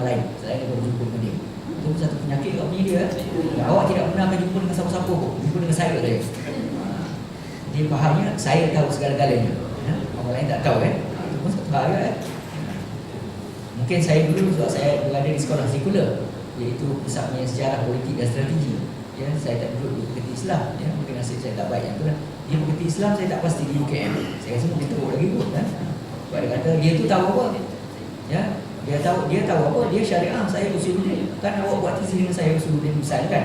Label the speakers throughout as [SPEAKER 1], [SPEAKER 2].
[SPEAKER 1] lain selain daripada jumpa dengan dia. Itu satu penyakit kat punya dia. Awak tidak pernah akan jumpa dengan siapa-siapa pun, jumpa dengan saya saja. Dia fahamnya saya tahu segala-galanya, orang lain tak tahu itu pun satu hal Mungkin saya dulu sebab saya berada di sekolah sekular, iaitu pusatnya sejarah, politik dan strategi. Saya tak duduk di Fakulti Islam. Mungkin nasib saya tak baik yang tu lah. Di Fakulti Islam saya tak pasti di UKM. Saya rasa mungkin teruk lagi pun sebab dia kata dia tu tahu apa. Dia tahu apa, dia syariah, saya usuluddin. Kan awak buat tesis dengan saya usuluddin misalkan.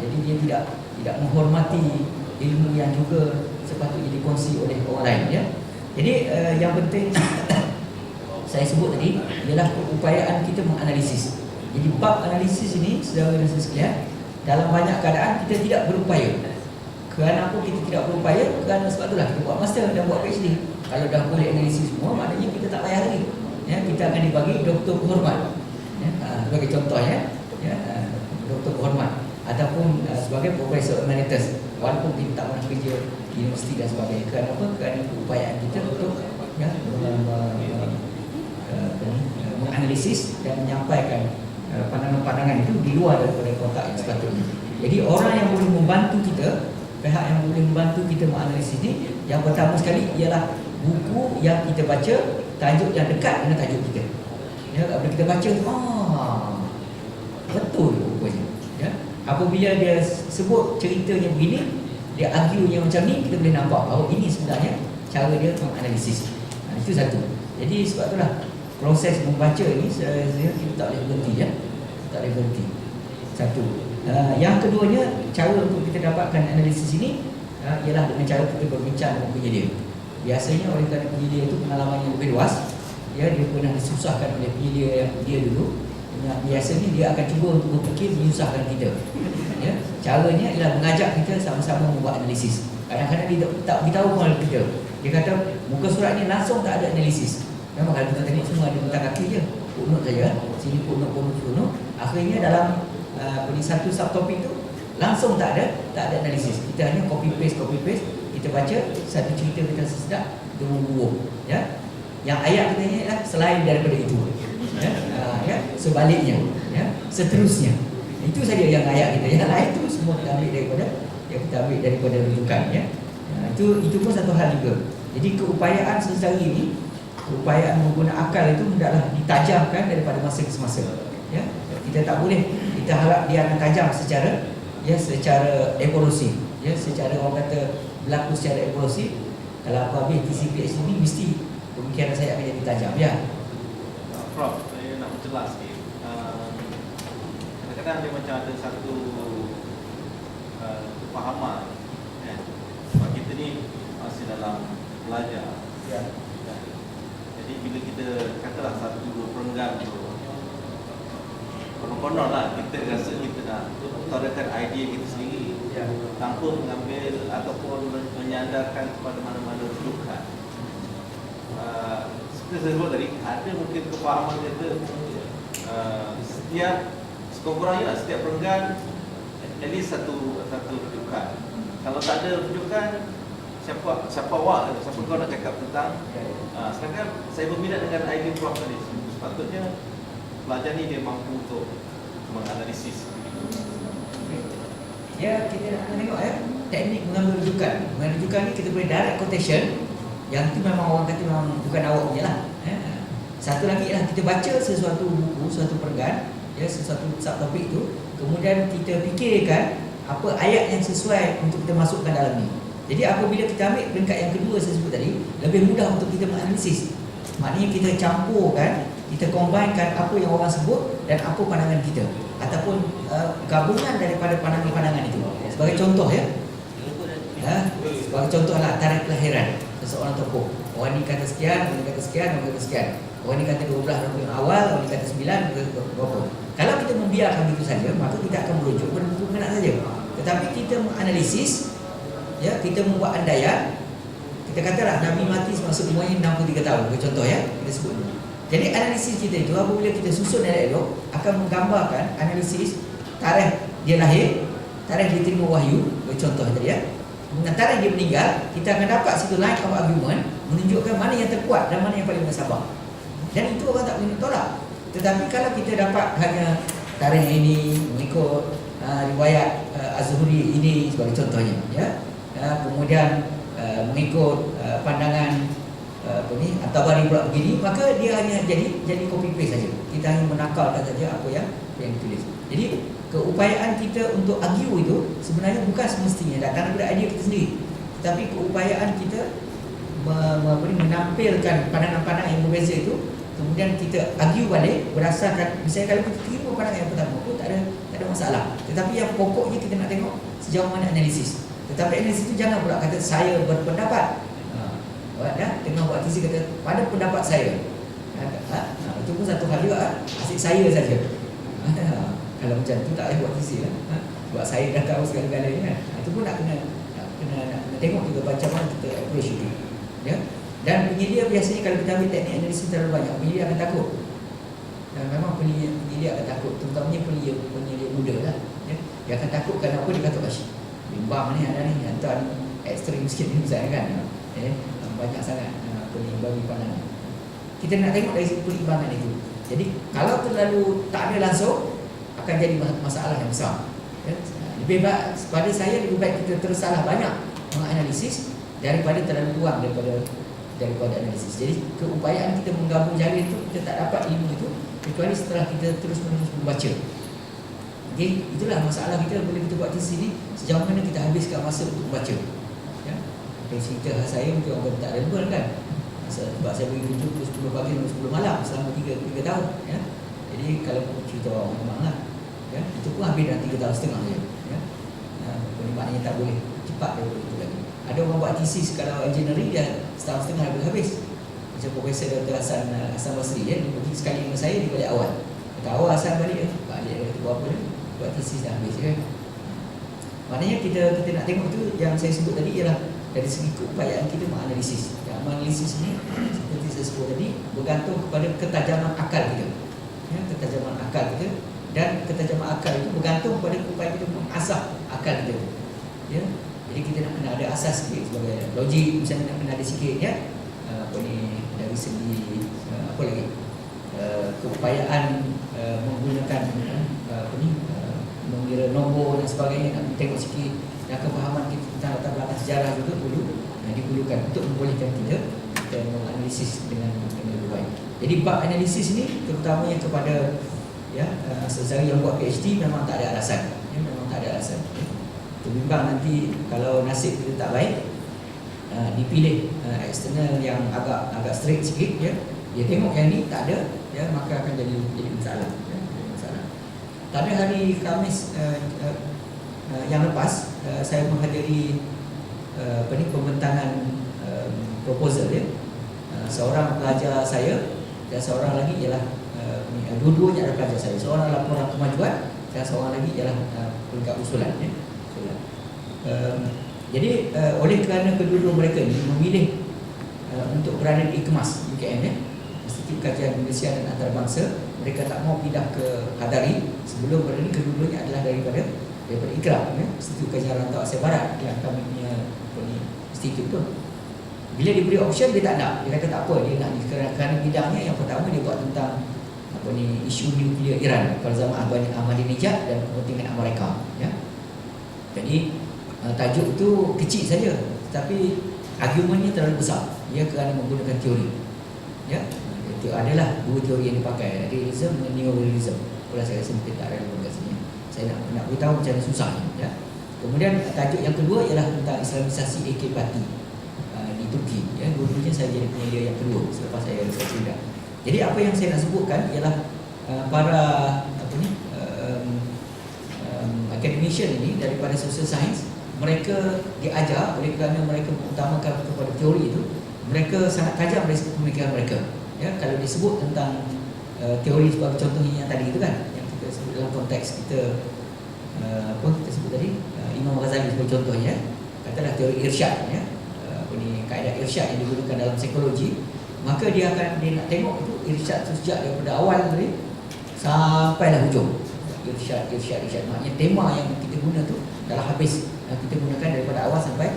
[SPEAKER 1] Jadi dia tidak menghormati ilmu yang juga sepatutnya dikongsi oleh orang lain. Jadi yang penting saya sebut tadi ialah keupayaan kita menganalisis. Jadi bab analisis ini, saudara dan saudara sekalian, dalam banyak keadaan kita tidak berupaya. Kerana apa kita tidak berupaya? Kerana sebab itulah kita buat master dan buat PhD. Kalau dah boleh analisis semua, maknanya kita tak payah lagi. Kita akan dibagi doktor berhormat. Sebagai contoh doktor berhormat ataupun sebagai profesor emeritus, walaupun kita tak pernah kerja di universiti dan sebagainya. Kerana apa? Kerana keupayaan kita untuk menganalisis dan menyampaikan pandangan-pandangan itu di luar daripada kotak yang sepatutnya. Jadi orang yang boleh membantu kita, pihak yang boleh membantu kita menganalisis ini, yang pertama sekali ialah buku yang kita baca, tajuk yang dekat dengan tajuk kita. Apabila kita baca tu, betul rupanya. Apabila dia sebut ceritanya begini, dia argue-nya macam ni, kita boleh nampak bahawa ini sebenarnya cara dia menganalisis. Itu satu. Jadi sebab itulah proses membaca ini kita tak boleh berhenti. Tak boleh berhenti. Satu. Yang keduanya, cara untuk kita dapatkan analisis ini ialah dengan cara kita berbincang dengan penyedia. Biasanya oleh kerana penyedia itu pengalamannya lebih luas, dia pernah disusahkan oleh penyedia dia dulu. Biasanya dia akan cuba untuk berfikir menyusahkan kita. Caranya ialah mengajak kita sama-sama membuat analisis. Kadang-kadang dia tak beritahu kepada kita. Dia kata muka surat ni langsung tak ada analisis. Memang kalau kita tengok semua ada bentang kaki je, footnote saja, sini footnote. Akhirnya dalam satu subtopik tu langsung tak ada analisis. Kita hanya copy paste. Kita baca satu cerita kita sedap, kita membubuh. Yang ayat katanya ialah selain daripada itu. Sebaliknya, seterusnya. Itu saja yang ayat kita. Yang lain tu semua kita ambil daripada rujukan. Itu pun satu hal juga. Jadi keupayaan sesari ini, keupayaan menggunakan akal itu hendaklah ditajamkan daripada masa ke semasa. Kita tak boleh kita harap dia akan tajam secara evolusi. Secara orang kata berlaku secara evolusi. Kalau aku habis TCPH ini mesti pemikiran saya akan jadi tajam.
[SPEAKER 2] Prof, saya nak menjelas sikit. Kadang-kadang dia macam ada satu kefahaman sebab kita ni masih dalam belajar. Jadi bila kita katalah satu perenggan tu, konon-konon lah kita rasa kita nak utarakan idea kita sendiri tanpa mengambil ataupun menyandarkan kepada mana-mana rujukan. Seperti saya sebut tadi, ada mungkin kefahaman kata setiap sekurang-kurangnya setiap perenggan at least satu rujukan. Kalau tak ada rujukan, siapa awak, siapa kau nak cakap tentang. Sedangkan saya berminat dengan idea Prof tadi. Sepatutnya pelajar ni dia mampu untuk menganalisis.
[SPEAKER 1] Kita nak tengok teknik mengambil rujukan. Mengambil rujukan ni kita boleh direct quotation. Yang itu memang orang kata memang bukan awak punya lah. Satu lagi ialah kita baca sesuatu buku, sesuatu perenggan, sesuatu subtopik itu, kemudian kita fikirkan apa ayat yang sesuai untuk kita masukkan dalam ni. Jadi apabila kita ambil peringkat yang kedua saya sebut tadi, lebih mudah untuk kita menganalisis. Maknanya kita campurkan, kita combinekan apa yang orang sebut dan apa pandangan kita, ataupun gabungan daripada pandangan-pandangan itu. Sebagai contoh sebagai contohlah tarikh kelahiran seseorang tokoh. Orang ni kata sekian, orang ni kata sekian, orang kata sekian. Orang ni kata 12 Rabiul Awal, orang ni kata 9, orang kata berapa. Kalau kita membiarkan begitu saja, maka kita akan merujuk pada buku penat saja. Tetapi kita menganalisis, kita membuat andaian. Kita katalah Nabi mati semasa umurnya 63 tahun, contoh kita sebut. Jadi analisis kita itu apabila kita susun elok akan menggambarkan analisis tarikh dia lahir, tarikh dia terima wahyu, contoh tadi dengan tarikh dia meninggal, kita akan dapat satu line of argument menunjukkan mana yang terkuat dan mana yang paling bersabar. Dan itu orang tak boleh tolak. Tetapi kalau kita dapat hanya tarikh ini mengikut riwayat Az-Zuhri ini sebagai contohnya, ya, kemudian mengikut pandangan At-Tabari pula begini, maka dia hanya jadi copy paste saja. Kita hanya menakalkan saja apa yang ditulis. Jadi keupayaan kita untuk argue itu sebenarnya bukan semestinya datang daripada idea kita sendiri, tetapi keupayaan kita menampilkan pandangan-pandangan yang berbeza itu, kemudian kita argue balik berdasarkan, misalnya kalau kita terima pandangan yang pertama pun tak ada masalah, tetapi yang pokoknya kita nak tengok sejauh mana analisis. Tetapi analisis itu jangan pula kata saya berpendapat, tengah buat tesis kata pada pendapat saya, itu pun satu hal juga, asyik saya saja. Kalau macam tu tak payah buat tesis lah. Sebab saya dah tahu segala-galanya, itu pun nak kena tengok juga macam mana kita approach itu, ya. Dan penyedia biasanya kalau kita ambil teknik analisis terlalu banyak, penyedia akan takut. Dan memang penyedia akan takut, terutamanya penyedia muda lah, ya. Dia akan takut kerana apa, dia kata asyik bimbang ni ada ni, hantar ni ekstrim sikit ni misalnya kan, banyak sangat bagi pandangan. Kita nak tengok dari segi perimbangan itu. Jadi kalau terlalu tak ada langsung, akan jadi masalah yang besar, ya. Lebih baik, pada saya lebih baik kita tersalah banyak menganalisis daripada terlalu kurang daripada analisis. Jadi keupayaan kita menggabung jari itu, kita tak dapat ilmu itu kecuali setelah kita terus-menerus membaca. Okay, itulah masalah kita bila kita buat tesis ini, sejauh mana kita habiskan masa untuk membaca, ya. Cerita saya mungkin orang tak relevan kan, sebab saya bagi rujuk 10 pagi dan 10 malam selama 3 tahun, ya. Jadi kalau cerita orang memang lah, ya, itu pun habis dalam 3 tahun setengah saja, ya. Maknanya tak boleh cepat daripada itu lagi. Ada orang buat tesis kalau engineering dia setahun setengah habis. Macam Profesor Dr. Hasan Basri, ya, dia pergi sekali dengan saya, dia balik awal. Kata awal Hasan balik, balik dia buat apa dia? Buat tesis dah habis, ya. Maknanya kita nak tengok tu yang saya sebut tadi ialah dari segi keupayaan kita menganalisis. Yang menganalisis ni seperti saya sebut tadi bergantung kepada ketajaman akal kita, ya, ketajaman akal kita, dan ketajaman akal itu bergantung kepada upaya kita mengasah akal kita, ya. Jadi kita nak kena ada asas sikit sebagai logik, misalnya nak kena ada sikit, ya, dari segi apa lagi, keupayaan menggunakan mengira nombor dan sebagainya, nak tengok sikit, dan kefahaman kita tentang latar belakang sejarah juga diperlukan untuk membolehkan kita menganalisis dengan lebih baik. Jadi bab analisis ni terutamanya kepada, ya, seseorang yang buat PhD memang tak ada alasan, ya, memang tak ada alasan. Terbimbang nanti kalau nasib kita tak baik, dipilih eksternal yang agak strict sikit, ya, dia tengok yang ni tak ada, ya, maka akan jadi masalah, ya, masalah. Pada hari Khamis yang lepas, saya menghadiri pembentangan proposal, ya. Seorang pelajar saya dan seorang lagi ialah dua-duanya adalah pelajar saya. Seorang laporan kemajuan dan seorang lagi ialah peringkat usulan, ya. Jadi oleh kerana kedua-dua mereka ini memilih untuk berada di IKMAS UKM, ya, Institut Kajian Malaysia dan Antarabangsa, mereka tak mau pindah ke Hadari. Sebelum berada ini kedua-duanya adalah daripada IKRA, ya, Institut Kajian Rantau Asia Barat, yang kami punya institut tu. Bila diberi option, dia tak nak. Dia kata tak apa, dia nak kerana bidangnya yang pertama dia buat tentang isu nuklear Iran pada zaman Ahmadinejad dan kepentingan Amerika, ya. Jadi tajuk itu kecil saja, tetapi argumennya terlalu besar, ya, kerana menggunakan teori, ya. Itu adalah dua teori yang dipakai, realism dan neorealism. Kalau saya rasa mungkin tak relevan kat sini, saya nak beritahu macam mana susahnya, ya. Kemudian tajuk yang kedua ialah tentang Islamisasi AK Party di Turki, ya. Dua-duanya saya jadi penyedia yang kedua selepas saya pindah. Jadi apa yang saya nak sebutkan ialah para academician ini daripada social science, mereka diajar oleh kerana mereka mengutamakan kepada teori itu, mereka sangat tajam dari segi pemikiran mereka, ya. Kalau disebut tentang teori sebagai contohnya yang tadi itu kan, yang kita sebut dalam konteks kita kita sebut tadi Imam Ghazali sebagai contohnya, katalah teori irsyad, ya, kaedah irsyad yang digunakan dalam psikologi, maka dia nak tengok itu irsyad itu sejak daripada awal tadi sampailah hujung. Irsyad maknanya tema yang kita guna tu adalah habis, kita gunakan daripada awal sampai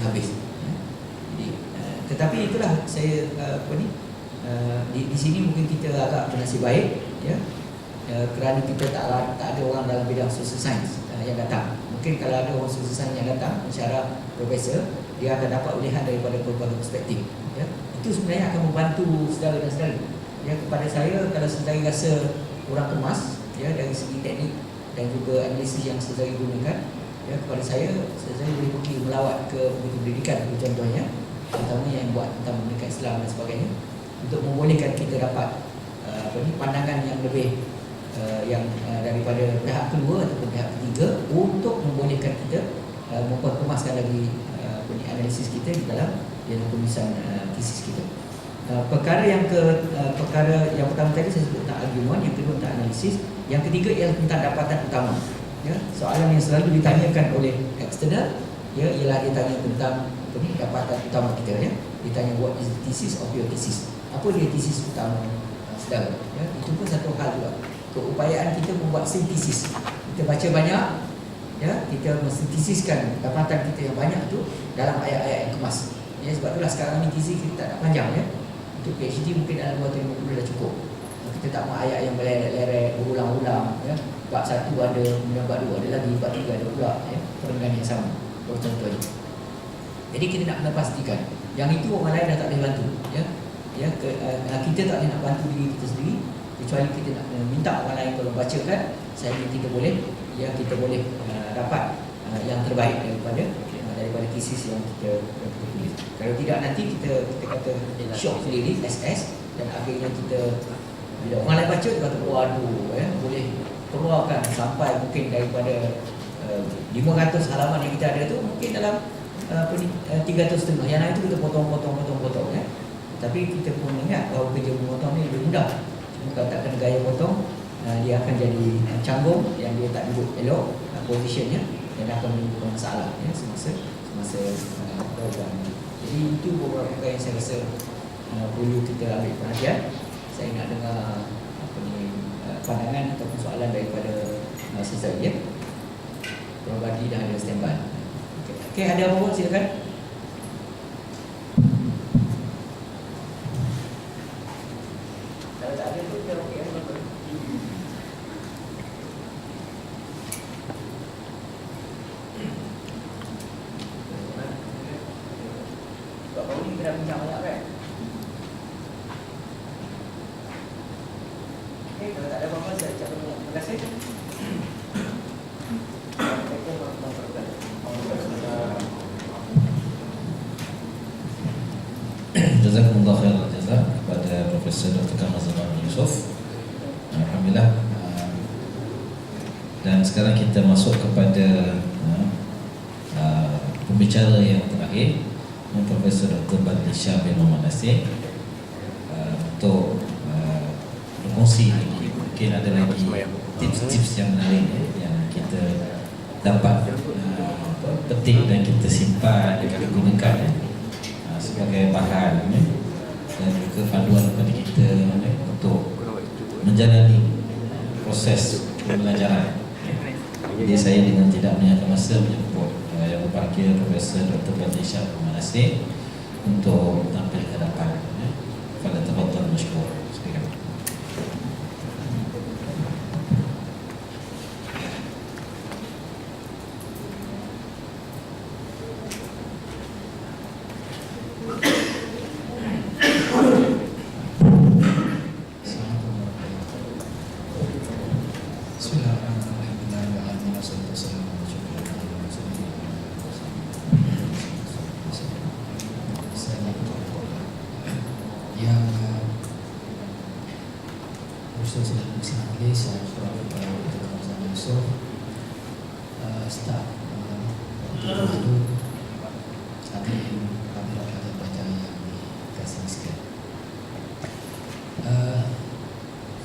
[SPEAKER 1] habis, ya. Jadi tetapi itulah saya di sini mungkin kita agak bernasib baik ya. Kerana kita tak ada orang dalam bidang social science yang datang. Mungkin kalau ada orang social science yang datang secara profesor, dia akan dapat lihat daripada berbagai perspektif, ya. Itu sebenarnya akan membantu saudara dan saudari. Ya, kepada saya, kalau saudari rasa kurang kemas, ya, dari segi teknik dan juga analisis yang saudari gunakan, ya, kepada saya boleh pergi melawat ke Bukit Pendidikan contohnya, terutama yang buat tentang pendidikan Islam dan sebagainya, untuk membolehkan kita dapat pandangan yang lebih daripada pihak kedua ataupun pihak ketiga, untuk membolehkan kita memperkemaskan lagi analisis kita di dalam penulisan tesis kita. Perkara yang pertama tadi saya sebut tentang argument, yang kedua tentang analisis, yang ketiga ialah tentang dapatan utama. Ya, soalan yang selalu ditanyakan oleh eksternal, ya, ialah ditanya tentang dapatan utama kita, ya. Ditanya what is the thesis of your thesis? Apa dia tesis utama saudara? Ya, itu pun satu hal juga. Keupayaan kita membuat sintesis. Kita baca banyak, ya, kita mensintesiskan dapatan kita yang banyak tu dalam ayat-ayat yang kemas. Ya, sebab itulah sekarang ni tesis kita tak nak panjang, ya. Untuk PhD mungkin dalam 250 dah cukup. Kita tak mahu ayat yang meleret-leret berulang-ulang, ya. Bab 1 ada, kemudian bab 2 ada lagi, bab 3 ada pula, ya, perenggan yang sama. Contohnya. Jadi kita nak kena pastikan yang itu orang lain dah tak boleh bantu, ya. Ya, kita tak boleh nak bantu diri kita sendiri, kecuali kita nak minta orang lain tolong bacakan. Saya rasa kita boleh, ya, kita boleh dapat yang terbaik daripada tesis yang kita tulis. Kalau tidak, nanti kita kata shock sendiri, SS, dan akhirnya kita bila orang lain baca, kita kata waduh, ya, boleh keluarkan sampai mungkin daripada 500 halaman yang kita ada tu, mungkin dalam 300 yang lain tu kita potong, ya. Tapi kita pun ingat bahawa kerja memotong ni lebih mudah. Cuma kalau tak kena gaya potong, dia akan jadi canggung yang dia tak duduk elok positionnya, dan akan menimbulkan masalah, ya, semasa program ni. Jadi itu beberapa perkara yang saya rasa perlu kita ambil perhatian. Saya nak dengar pandangan ataupun soalan daripada sesama, ya. Prof. Badi dah ada standby. Okey, ada apa-apa silakan. Kalau tak ada tu kita okey, apa-apa. Sebab baru ni kita dah bincang banyak, kan? Okey, kalau tak ada apa-apa, saya ucapkan terima kasih. Assalamualaikum warahmatullahi wabarakatuh.
[SPEAKER 3] Jazakumullah khairan jazak kepada Profesor Dr. Kamal Zaman Yusof. Alhamdulillah. Dan sekarang kita masuk kepada pembicara yang terakhir, Profesor Dr. Badli Shah bin Muhammad Nasir, untuk berkongsi lagi. Mungkin ada lagi tips-tips yang menarik, yang kita dapat petik dan kita simpan dan kita gunakan, sebagai bahan, dan juga panduan kepada kita untuk menjalani proses pembelajaran. Jadi saya dengan tidak menyangka masa menjemput Yang Berbahagia Profesor Dr. Badli Shah bin Muhammad Nasir untuk tampil ke hadapan. Pada tafadhal masykur.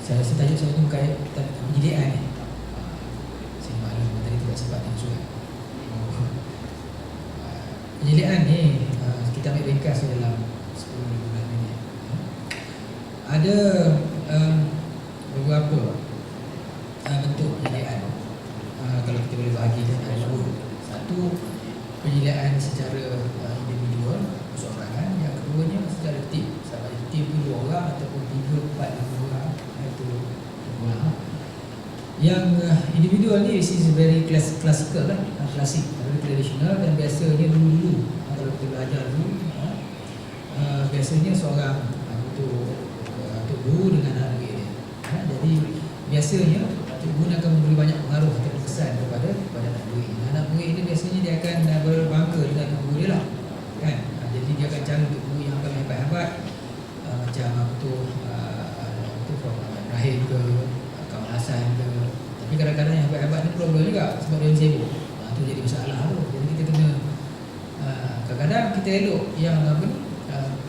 [SPEAKER 4] Saya rasa tajuk saya ni berkait penyediaan ni. Saya maklum tadi tidak sempat yang surat. Penyediaan ni kita ambil ringkas dalam 10 bulan ini. Ada beberapa bentuk penyediaan. Kalau kita boleh bahagikan ada dua. Satu, penyediaan secara individual, perseorangan. Yang keduanya secara tim. Sama ada tim 2 orang ataupun 3, 4, 5 orang. Itu Yang individual ni is very classical lah, klasik, very traditional, dan biasanya dulu-dulu kalau kita belajar dulu, biasanya seorang Tok Guru dengan anak murid dia. Jadi biasanya Tok Guru akan memberi banyak pengaruh atau kesan kepada anak murid. Anak murid ini biasanya dia akan berbangga dengan Tok Guru dia lah, kan? Jadi dia akan cari Tok Guru yang paling hebat-hebat, macam Rahim ke, Kawan Hasan ke. Tapi kadang-kadang yang hebat-hebat ni problem juga sebab dia sibuk. Itu jadi masalah tu. Jadi kita kena kadang-kadang kita elok yang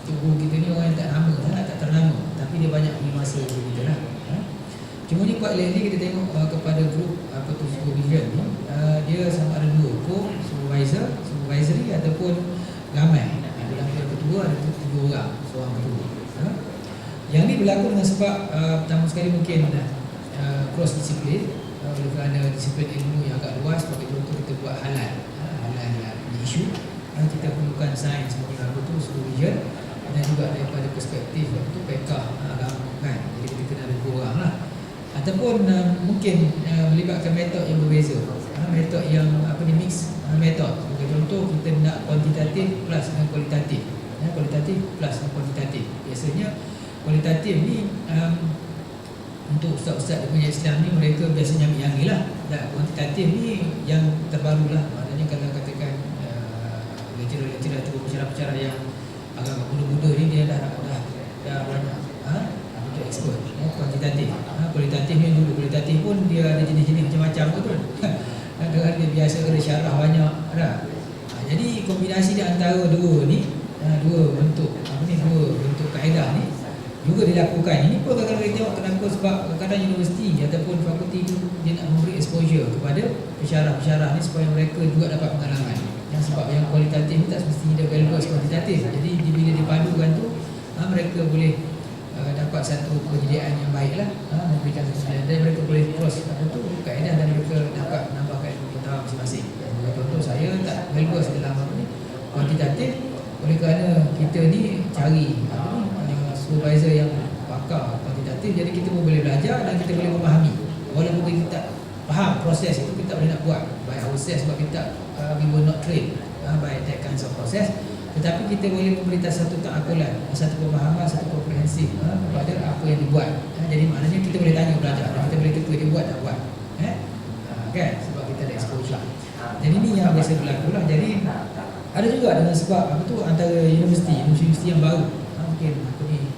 [SPEAKER 4] Tok Guru kita ni orang yang tak nama, tak ternama, tapi dia banyak punya masa untuk kita lah. Cuma ni kuat lately kita tengok kepada grup supervision ni, dia sama ada dua, supervisory ataupun ramai. Dalam pihak ketua ada 7 orang, seorang ketua. Yang ni berlaku dengan sebab pertama sekali mungkin cross disiplin, oleh kerana disiplin ilmu yang agak luas. Sebagai contoh kita buat halal di isu, kita perlukan sains sebagai supervision, dan juga daripada perspektif pekah agama, kan. Jadi kita kena ada 2 orang lah. Ataupun mungkin melibatkan metod yang berbeza, metod yang mix metod. Sebagai contoh kita nak kuantitatif plus dengan kualitatif, kualitatif plus dengan kuantitatif. Biasanya kualitatif ni untuk ustaz-ustaz punya Islam ni mereka biasanya ambil yang ni lah. Dan kuantitatif ni yang terbaru lah. Maknanya kalau katakan lecturer atau pensyarah-pensyarah yang agak muda-muda ni dia dah banyak untuk expert. Kuantitatif, kualitatif ni dulu. Kualitatif pun dia ada jenis-jenis macam-macam tu. Kadang-kadang dia biasa ada syarah banyak dah. Jadi kombinasi di antara dua ni, dua bentuk kaedah ni juga dilakukan. Ini pun kadang-kadang kita tengok kenapa, sebab kadang-kadang universiti ataupun fakulti tu dia nak memberi exposure kepada pensyarah-pensyarah ni supaya mereka juga dapat pengalaman. Yang sebab yang kualitatif ni tak semestinya dia values kuantitatif. Jadi bila dipadukan tu, mereka boleh dapat satu penyediaan yang baik lah, memberikan penyediaan, dan mereka boleh cross kaedah dan mereka dapat menambahkan pengetahuan masing-masing. Contoh saya tak values dalam kuantitatif, oleh kerana kita ni cari supervisor yang pakar kuantitatif, jadi kita pun boleh belajar dan kita boleh memahami. Walaupun kita tak faham proses itu, kita boleh nak buat by ourselves sebab kita we were not trained by that kinds of process. Tetapi kita boleh memberikan satu keakulan, satu pemahaman, satu komprehensif kepada apa yang dibuat. Jadi maknanya kita boleh tanya belajar dan kita boleh teka dia buat tak buat, kan? Sebab kita ada exposure. Jadi ini yang biasa berlaku lah. Jadi ada juga dengan sebab antara universiti yang baru, mungkin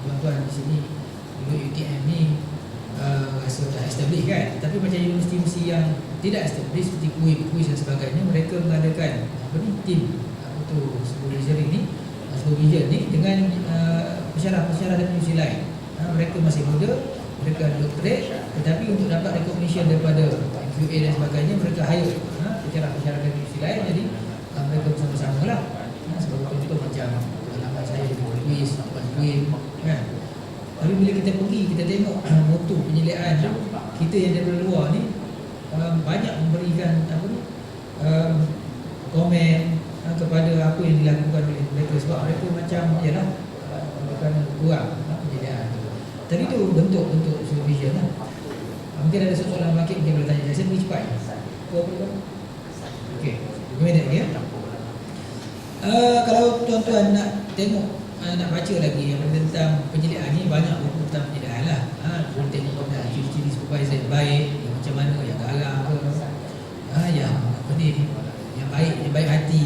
[SPEAKER 4] tuan-tuan di sini dulu UTM ni rasa dah establish, kan. Tapi macam universiti yang tidak establish seperti kuis dan sebagainya, mereka mengadakan tim supervision ni dengan pensyarah-pensyarah dan universiti lain. Mereka masih muda, mereka ada doctorate, tetapi untuk dapat recognition daripada QA dan sebagainya, mereka hire pensyarah-pensyarah dan universiti lain. Jadi mereka bersama-sama lah. Sebagai contoh macam pengalaman saya di kuis, kan. Tapi bila kita pergi, kita tengok mutu penyelidikan kita yang dari luar ni banyak memberikan komen kepada apa yang dilakukan oleh mereka, sebab mereka macam ialah bukan kurang penyediaan tu. Tadi tu bentuk supervision lah. Mungkin ada soalan lagi mungkin boleh tanya. Saya pergi cepat. Okey, 2 minit lagi ya. Kalau tuan-tuan nak tengok, nak baca lagi yang tentang penyediaan ni, banyak buku tentang penyediaan lah. Boleh tengok ciri-ciri supervisor yang baik, yang macam mana, yang garang ke, yang baik hati,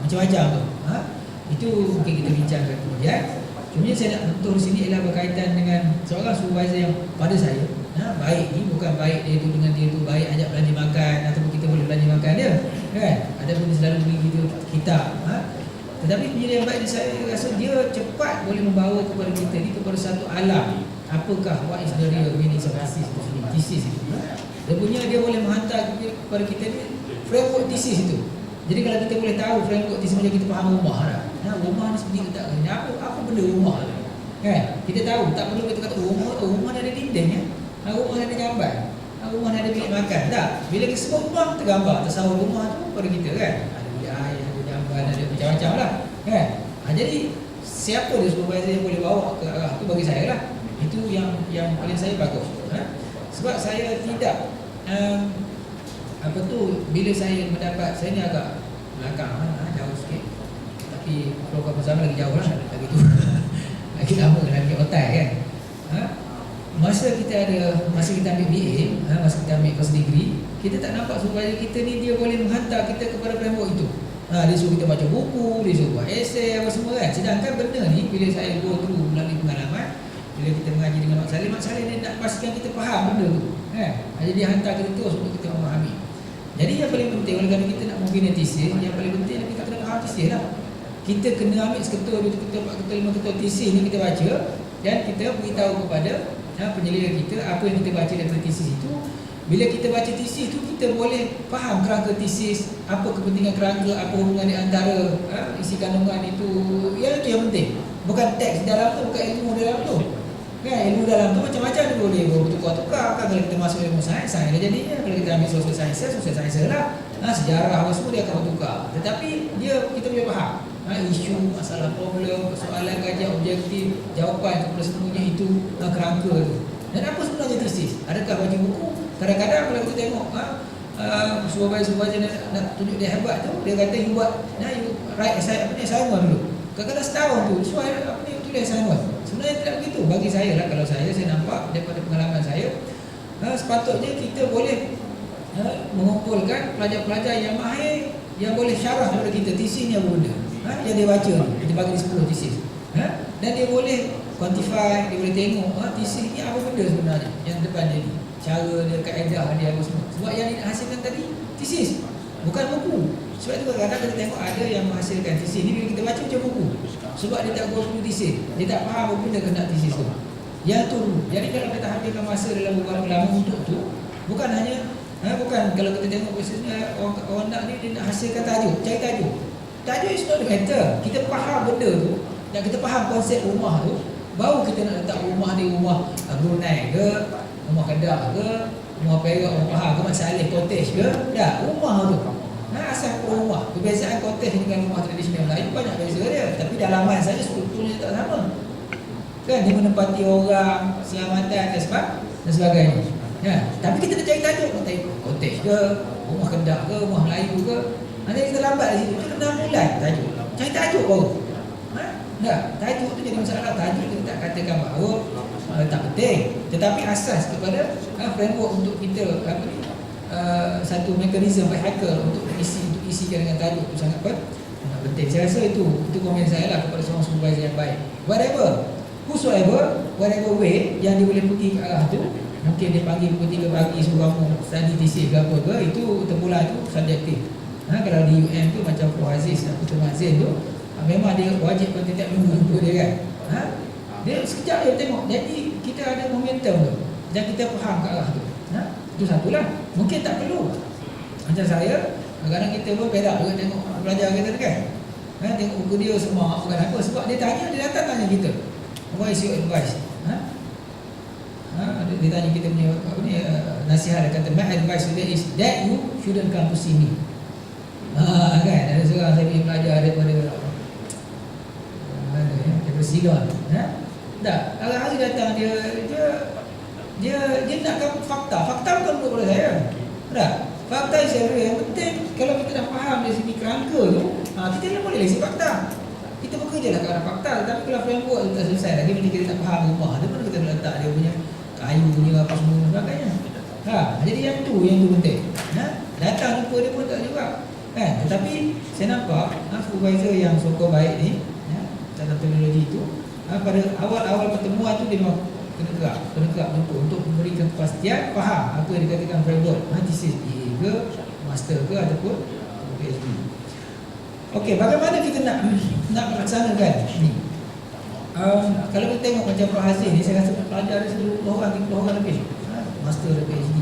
[SPEAKER 4] macam-macam tu. Itu mungkin kita bincangkan kemudian. Cuma saya nak sentuh di sini ialah berkaitan dengan seorang supervisor yang pada saya baik ni bukan baik dia tu dengan dia tu baik ajak belanja makan ataupun kita boleh belanja makan dia, kan. Ada pun dia selalu beri kitab. Tetapi penyelidik yang baik saya rasa dia cepat boleh membawa kepada kita ni kepada satu alam. Apakah what is the real meaning of thesis itu. Dia boleh menghantar kepada kita ni framework thesis itu. Jadi kalau kita boleh tahu framework thesis, macam kita faham rumah dah. Rumah ni seperti tak apa benda rumah, kan. Kita tahu, tak perlu kita kata rumah ni ada dinding ya. Rumah ni ada gambar. Rumah ni ada bilik makan. Tak. Bila kita sebut rumah, tergambar tersawur rumah tu pada kita, kan. Ada bilik air, ada jamban, ada macam-macam lah, kan. Jadi siapa dia supervisor yang boleh bawa ke arah tu, bagi saya lah itu yang paling saya bagus. Sebab saya tidak apa tu, bila saya mendapat, saya ni agak belakang jauh sikit, tapi program bersama lagi jauh lah lagi tu lagi lama, lagi otak kan. Masa kita ambil BA, masa kita ambil course degree, kita tak nampak supaya kita ni dia boleh menghantar kita kepada framework itu. Dia suruh kita baca buku, dia suruh buat esei apa semua kan. Sedangkan benda ni bila saya go through melalui pengalaman, bila kita mengaji dengan Mak Saleh dia nak pastikan kita faham benda tu kan. Jadi dia hantar kita terus untuk kita memahami. Jadi yang paling penting, oleh kerana kita nak membina tesis, yang paling penting adalah kita kena faham tesis lah. Kita kena ambil seketul, 2 ketul, 4 ketul, 5 ketul tesis ni kita baca, dan kita beritahu kepada penyelidik kita apa yang kita baca daripada tesis itu. Bila kita baca tesis itu, kita boleh faham kerangka tesis, apa kepentingan kerangka, apa hubungan di antara isi kandungan itu. Yang itu yang penting. Bukan teks dalam tu, bukan ilmu dalam tu kan. Ilmu dalam tu macam-macam dia boleh bertukar-tukar kan. Kalau kita masuk ilmu sains, sains dah jadinya. Kalau kita ambil social science lah, sejarah apa semua dia akan bertukar. Tetapi kita boleh faham isu, masalah, problem, soalan, kajian objektif, jawapan kepada semuanya itu, kerangka tu. Dan apa sebenarnya tesis? Adakah baca buku? Kadang-kadang kalau kita tengok supervisor nak tunjuk dia hebat tu, dia kata you buat, you write assignment dulu. Kadang-kadang setahun tu tulis assignment. Sebenarnya tidak begitu. Bagi saya lah, kalau saya nampak daripada pengalaman saya, sepatutnya kita boleh mengumpulkan pelajar-pelajar yang mahir, yang boleh syarah kepada kita tesis ni apa benda yang dia baca tu. Kita bagi 10 tesis, dan dia boleh quantify, dia boleh tengok tesis ni apa benda sebenarnya yang depan dia ni, cara dia, kaedah dia apa semua. Sebab yang dihasilkan tadi tesis, bukan buku. Sebab itu kadang-kadang kita tengok ada yang menghasilkan tesis ni, bila kita baca macam buku, sebab dia tak go through tesis, dia tak faham apa benda kena tesis tu. Yang tu. Jadi kalau kita habiskan masa dalam beberapa lama untuk tu, bukan hanya bukan kalau kita tengok biasanya orang nak ni, dia nak hasilkan tajuk, cari tajuk. Tajuk is not the matter. Kita faham benda tu, dan kita faham konsep rumah tu, baru kita nak letak rumah ni, rumah Brunei ke, rumah Kedah ke, rumah Perak, rumah Pahang ke, Mak Saleh cottage ke, dah rumah tu. Asal rumah. Perbezaan cottage dengan rumah tradisional Melayu banyak beza dia, tapi dalaman saja strukturnya tak sama. Kan dia menempati orang, keselamatan dan sebagainya. Tapi kita nak cari tajuk, cottage ke, rumah Kedah ke, rumah Melayu ke. Nanti kita lambat di situ, kita kena mulai tajuk. Cari tajuk baru. Tajuk tu jadi masalah. Tajuk kita tak katakan bahawa tak penting, tetapi asas kepada framework untuk kita satu mekanisme vehicle untuk isikan dengan tajuk itu sangat penting. Saya rasa itu komen saya lah kepada seorang supervisor yang baik. Whatever way yang dia boleh pergi ke arah tu, mungkin dia panggil pukul 3 pagi suruh kamu study tesis ke apa ke, itu terpulang tu subjektif. Kalau di UM tu macam Prof Aziz dan Putu Mazin tu, memang dia wajib setiap minggu jumpa dia kan. Dia sekejap dia tengok. Jadi kita ada momentum tu, dan kita faham ke arah tu. Itu satulah. Mungkin tak perlu. Macam saya, kadang-kadang kita pun berak juga tengok pelajar kita tu kan. Tengok buku dia semua, bukan apa. Sebab dia datang tanya kita, what is your advice? Dia tanya kita punya nasihat. Dia kata, my advice today is that you shouldn't come to see me. Kan, ada seorang saya punya pelajar daripada Ceylon. Tak, hari datang dia nakkan fakta. Fakta bukan untuk pada saya. Tak, fakta yang penting. Kalau kita dah faham dari segi kerangka tu, kita boleh lesi fakta. Kita bekerja lah kerana fakta. Tapi kalau framework tu tak selesai lagi, bila kita tak faham rumah tu, mana kita letak dia punya kayu punya apa semua dan sebagainya. Jadi yang tu penting. Datang jumpa dia pun tak juga. Tetapi saya nampak supervisor yang sokong baik ni, dalam teknologi itu, pada awal-awal pertemuan tu dia memang kena gerak untuk memberikan kepastian, faham apa yang dikatakan framework, tesis PA ke, master ke ataupun PhD. Okey, bagaimana kita nak melaksanakan ni? Kalau kita tengok macam Prof Hazim ni, saya rasa pelajar ada 10 orang, 30 orang lebih, master dan PhD.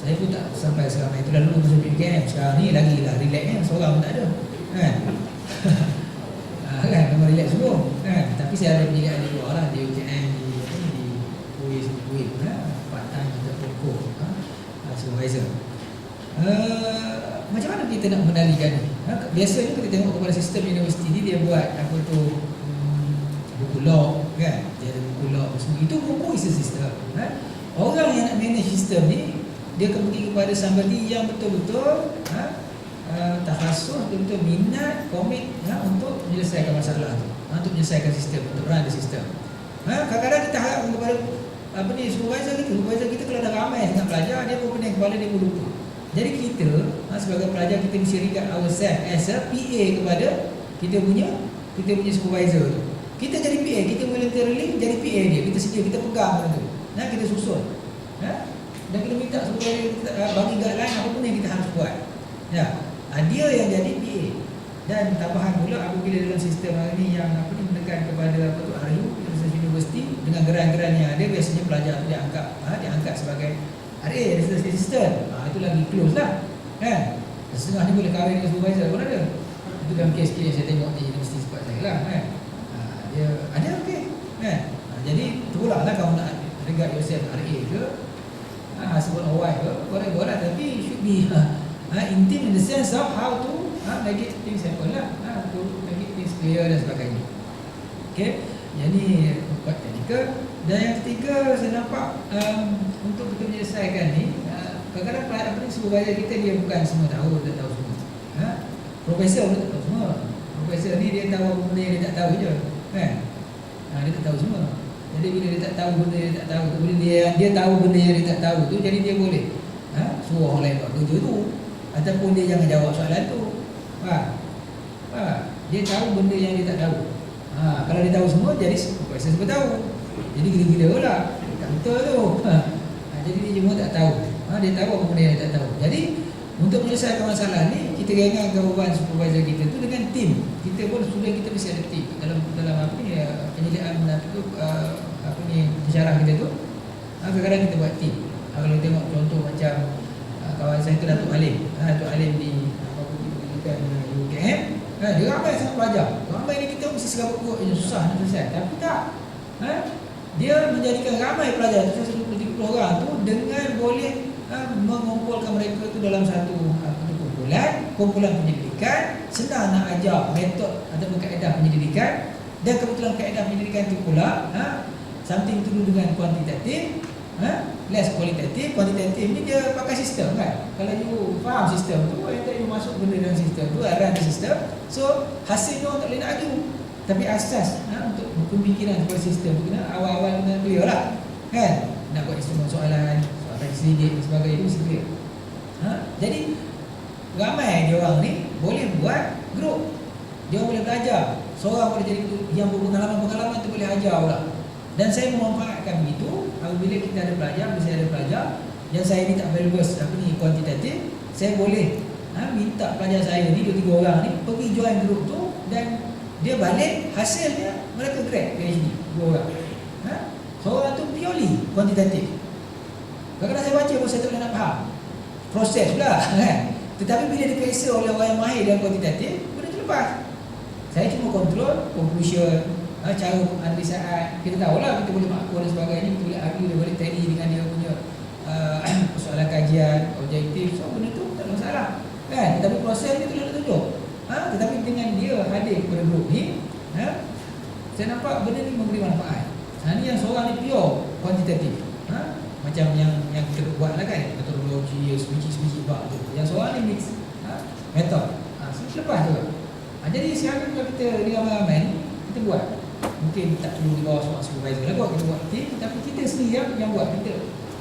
[SPEAKER 4] Saya pun tak sampai sekarang. Itu dah dulu masa PKM. Sekarang ni lagi lah relax seorang pun tak ada. Kan memang relax semua. Tapi saya ada pendidikan di luar lah, di UKM, di Kuis, part-time ataupun supervisor. Macam mana kita nak mengendalikan ni? Biasanya kita tengok kepada sistem universiti ni, dia buat apa tu, buku log kan. Dia ada buku log semua. Itu buku is a system. Orang yang nak manage sistem ni, dia akan pergi kepada somebody yang betul-betul takhasus, betul-betul minat, komit untuk menyelesaikan masalah tu, untuk menyelesaikan sistem, untuk run the system. Kadang-kadang kita harap kepada supervisor kita kalau dah ramai sangat pelajar, dia pun pening kepala, dia pun lupa. Jadi kita sebagai pelajar, kita mesti regard ourselves as a PA kepada kita punya supervisor tu. Kita jadi PA, kita voluntarily jadi PA dia, kita sedia, kita pegang benda tu, kita susun, dan kita minta supervisor kita bagi guideline apa pun yang kita harus buat. Dia yang jadi PA. Dan tambahan pula apabila dalam sistem hari ni yang menekan kepada RU, universiti, dengan geran-geran yang ada, biasanya pelajar tu diangkat sebagai RA, research assistant. Itu lagi close lah, kan? Setengah ni boleh kahwin dengan supervisor pun ada. Itu dalam kes-kes yang saya tengok di universiti tempat saya lah, kan? Dia ada, okey, kan? Jadi terpulang lah kamu nak regard yourself RA ke, husband or wife ke, whatever lah, tapi should be intim in the sense of how to make it things happen lah, to make it things clear dan sebagainya. Okay, jadi empat teknikal. Dan yang ketiga, saya nampak untuk kita menyelesaikan ni, kadang-kadang supervisor kita dia bukan semua tahu, tak tahu semua. Profesor pun tak tahu semua. Profesor ni dia tahu benda yang dia tak tahu je, kan? Dia tak tahu semua. Jadi bila dia tak tahu benda yang dia tak tahu tu, bila dia tahu benda yang dia tak tahu tu, jadi dia boleh suruh orang lain buat kerja tu, ataupun dia jangan jawab soalan tu. Dia tahu benda yang dia tak tahu. Kalau dia tahu semua, jadi supervisor semua tahu. Jadi gila-gila pula, tak betul tu. Jadi dia cuma tak tahu. Dia tahu apa benda yang dia tak tahu. Jadi untuk menyelesaikan masalah ni, kita ringankan beban supervisor kita tu dengan tim. Kita pun sudah, kita mesti ada tim dalam penyelidikan pensyarah kita tu. Kadang-kadang kita buat tim. Kalau kita tengok contoh macam kawan saya tu, Datuk Alim. Datuk Alim di UKM. Dia ramai sangat pelajar. Ramai ni kita mesti serabut perut, susah nak selesai. Tapi tak. Dia menjadikan ramai pelajar tu, 130 orang tu, dengan boleh mengumpulkan mereka tu dalam satu kumpulan penyelidikan. Senang nak ajar metod ataupun kaedah penyelidikan. Dan kebetulan kaedah penyelidikan tu pula something to do dengan kuantitatif, less kualitatif. Kuantitatif ni dia pakai sistem, kan? Kalau you faham sistem tu, yang tak you masuk benda dalam sistem tu, run the sistem. So hasilnya orang tak boleh nak argue. Tapi asas untuk pemikiran kepada sistem tu kena awal-awal kena clear lah, kan? Nak buat instrumen soalan sedikit dan sebagainya, itu mesti clear. Jadi ramai dia orang ni boleh buat grup. Dia boleh belajar. Seorang boleh jadi yang berpengalaman tu boleh ajar pula. Dan saya memanfaatkan begitu apabila kita ada pelajar, bila saya ada pelajar yang saya ni tak valuable kuantitatif, saya boleh minta pelajar saya ni 2-3 orang ni pergi join grup tu, dan dia balik hasilnya mereka grad PhD 2 orang. Seorang tu purely kuantitatif. Kadang-kadang saya baca pun saya tak boleh nak faham proses pula, kan? Tetapi bila dipeksa oleh orang yang mahir dalam kuantitatif, benda tu lepas. Saya cuma kontrol conclusion, cara penganalisaan. Kita tahulah kita boleh maklumat dan sebagainya, kita boleh argue, dia boleh tally dengan dia punya persoalan kajian objektif. So benda tu tak ada masalah, kan? Tetapi proses ni tu nak tunjuk. Tetapi dengan dia hadir kepada grup ni, saya nampak benda ni memberi manfaat. Ni yang seorang ni pure kuantitatif, macam yang kita buat lah, kan? Metodologi, sebiji bab tu. Yang seorang ni mix metod. Lepas tu. Jadi sekarang kalau kita di ramai-ramai ni, kita buat. Mungkin tak perlu di bawah seorang supervisor lah buat, kita buat tim, tapi kita sendiri yang buat kita.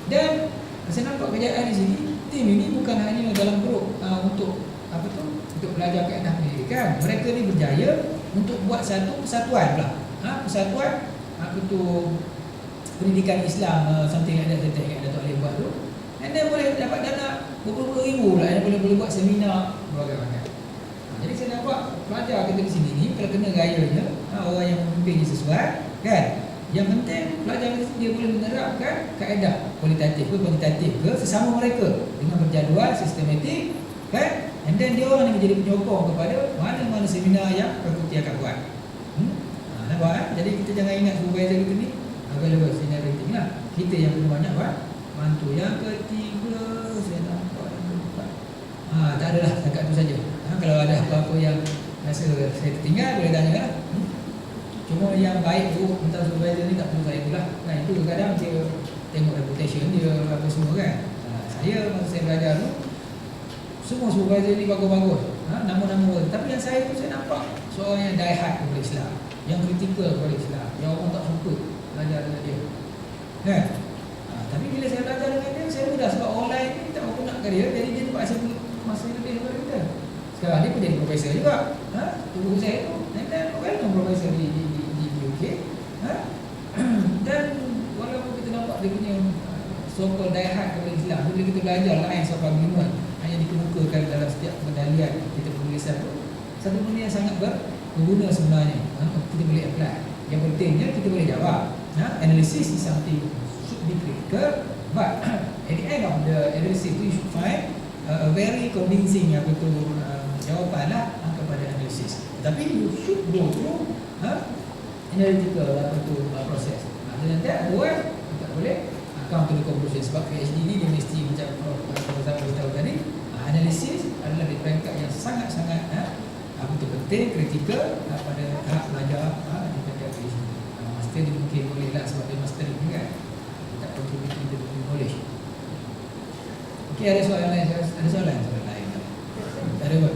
[SPEAKER 4] Dan saya nampak kejayaan di sini, tim ini bukan hanya dalam grup untuk untuk belajar kaedah pendidikan. Mereka ni berjaya untuk buat satu persatuan pula. Persatuan pendidikan Islam, something like that, saya ingat Datuk Alim buat tu. And then boleh dapat dana berpuluh-puluh ribu lah, yang boleh buat seminar berbagai-bagai. Jadi saya nampak pelajar kita di sini ni, kalau kena gayanya, orang yang memimpin sesuai, kan? Yang penting pelajar kita dia boleh menerapkan kaedah kualitatif ke kuantitatif ke sesama mereka dengan berjadual, sistematik, kan? And then dia orang ni menjadi penyokong kepada mana-mana seminar yang fakulti akan buat. Nampak? Jadi kita jangan ingat supervisor kita ni available senior rating lah. Kita yang punya banyak buat. Mantu yang ketiga, saya nampak yang keempat. Tak adalah, setakat tu saja. Kalau ada apa-apa yang rasa saya tertinggal, boleh tanya lah. Cuma yang baik tu tentang supervisor ni tak perlu saya tu lah. Itu kadang-kadang dia tengok reputation dia apa semua, kan. Saya masa saya belajar tu, semua supervisor ni bagus-bagus, nama-nama. Tapi yang saya tu saya nampak seorang yang die hard kepada Islam, yang kritikal kepada Islam, yang orang tak suka belajar dengan dia. Kan? Tapi bila saya belajar dengan dia, saya mudah sebab online ni tak berapa nakkan dia, jadi dia terpaksa masa lebih daripada kita. Sekarang dia pun jadi profesor juga. Guru saya tu, dan well-known profesor di UK. Dan walaupun kita nampak dia punya so-called die hard kepada Islam, bila kita belajar lines of argument yang dikemukakan dalam setiap pengendalian kita penulisan tu, satu benda yang sangat berguna sebenarnya. Kita boleh apply. Yang pentingnya kita boleh jawab. Analysis is something should be critical, but at the end of the analysis you should find a very convincing jawapan lah kepada analisis. Tapi you should go through analytical proses. Dengan tak buat tak boleh come to the conclusion. Sebab PhD ni dia mesti macam Profesor beritahu tadi, analisis adalah di peringkat yang sangat-sangat betul penting, kritikal pada tahap belajar di peringkat PhD. Master dia mungkin boleh lah sebab dia mastering ni kan, tak contributing to the knowledge. Okey, ada soalan lain? Ada soalan lain? Tak ada buat?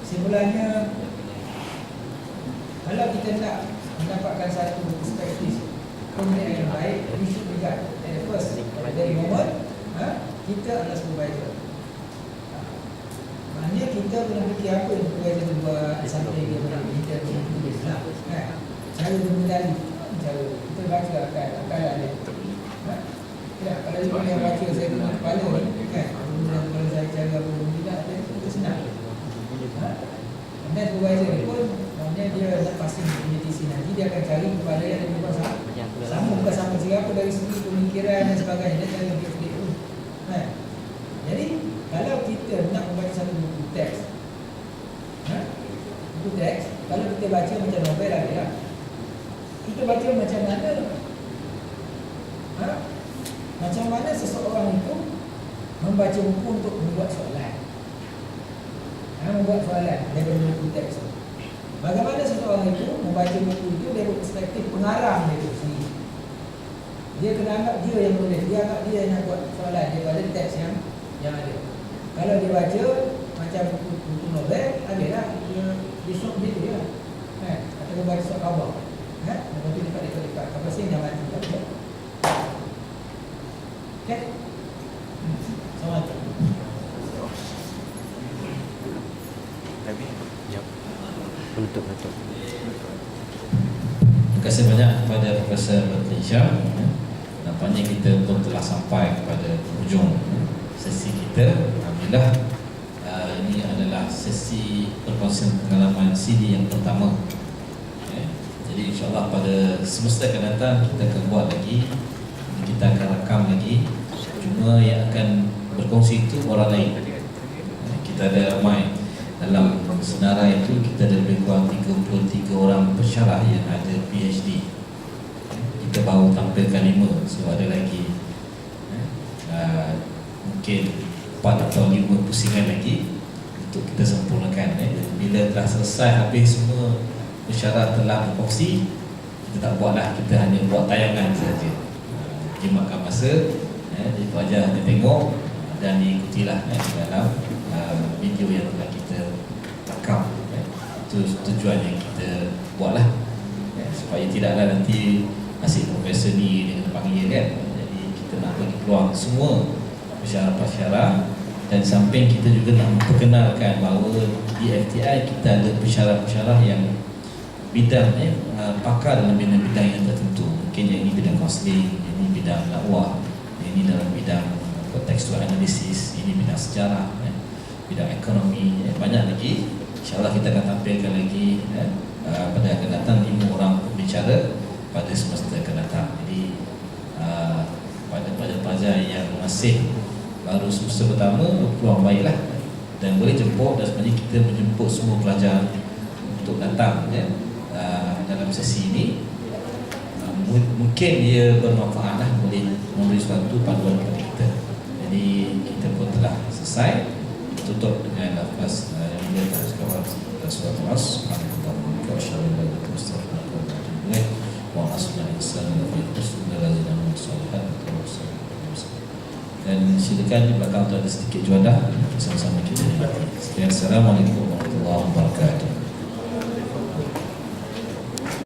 [SPEAKER 4] Kesimpulannya, kalau kita nak mendapatkan satu perspektif pemilihan yang baik, we should regard at the first, dari moment kita adalah supervisor. Maknanya kita kena fikir apa yang supervisor tu buat, sampai dia boleh kita tulis lah. Cara mengendali, cara kita baca akan ada. Kalau dia boleh baca saya punya kepala ni kan, kemudian kalau saya cara apa tidak, itu senang. Dan supervisor ni pun maknanya dia nak pasti politisi nanti dia akan cari kepada yang lebih besar. Sama bukan sama siapa dari segi pemikiran dan sebagainya, dia cari dia tu. Jadi kalau kita nak membaca satu buku teks, buku teks, kalau kita baca macam novel lagi lah, kita baca macam mana, macam mana seseorang itu membaca buku untuk membuat soalan. Membuat soalan daripada buku teks. Bagaimana seseorang itu membaca buku itu dari perspektif pengarang dia itu sendiri. Dia kena anggap dia yang menulis, dia anggap dia yang nak buat soalan daripada teks yang ada. Kalau dia baca macam buku novel, adalah dia short dia tu lah. Atau dia baca short khabar. Lepas tu lipat-lipat. Apa sih yang mati tak boleh. Okay? Assalamualaikum.
[SPEAKER 2] kami.
[SPEAKER 5] Betul.
[SPEAKER 3] Terima kasih banyak kepada Profesor Batlisha. Nampaknya kita pun telah sampai kepada hujung sesi kita. Alhamdulillah, ini adalah sesi perkongsian pengalaman CD yang pertama. Jadi insyaAllah pada semester akan datang kita akan buat lagi, kita akan rakam lagi. Cuma yang akan berkongsi itu orang lain. Kita ada ramai dalam senarai itu, kita ada lebih kurang 33 orang pensyarah yang ada PhD. Kita baru tampilkan 5, so ada lagi mungkin 4 atau 5 pusingan lagi untuk kita sempurnakan. Bila telah selesai habis semua pensyarah telah berkongsi, kita tak buatlah, kita hanya buat tayangan saja. Jimatkan masa, jadi pelajar dia tengok dan diikutilah dalam video yang telah kita rakam. Itu tujuan yang kita buatlah, supaya tidaklah nanti asyik profesor ni dia kena panggil kan. Jadi kita nak bagi peluang semua pensyarah-pensyarah, dan samping kita juga nak memperkenalkan bahawa di FTI kita ada pensyarah-pensyarah yang bidang pakar dalam bidang yang tertentu. Mungkin yang ini bidang kaunseling, yang ini bidang dakwah, yang ini dalam bidang contextual analysis, ini bidang sejarah, bidang ekonomi, banyak lagi. InsyaAllah kita akan tampilkan lagi pada akan datang 5 orang pembicara pada semester akan datang. Jadi pada pelajar yang masih baru semester pertama, peluang baiklah dan boleh jemput, dan sebenarnya kita menjemput semua pelajar untuk datang dalam sesi ini. Mungkin dia bermanfaat lah, boleh memberi suatu panduan kepada kita. Jadi kita pun telah selesai. Tutup dengan lafaz yang dia telah sekarang surat Al-As Subhanahu wa ta'ala wa asna insan dan silakan di belakang tu ada sedikit juadah, sama-sama kita. Sekian, Assalamualaikum warahmatullahi wabarakatuh.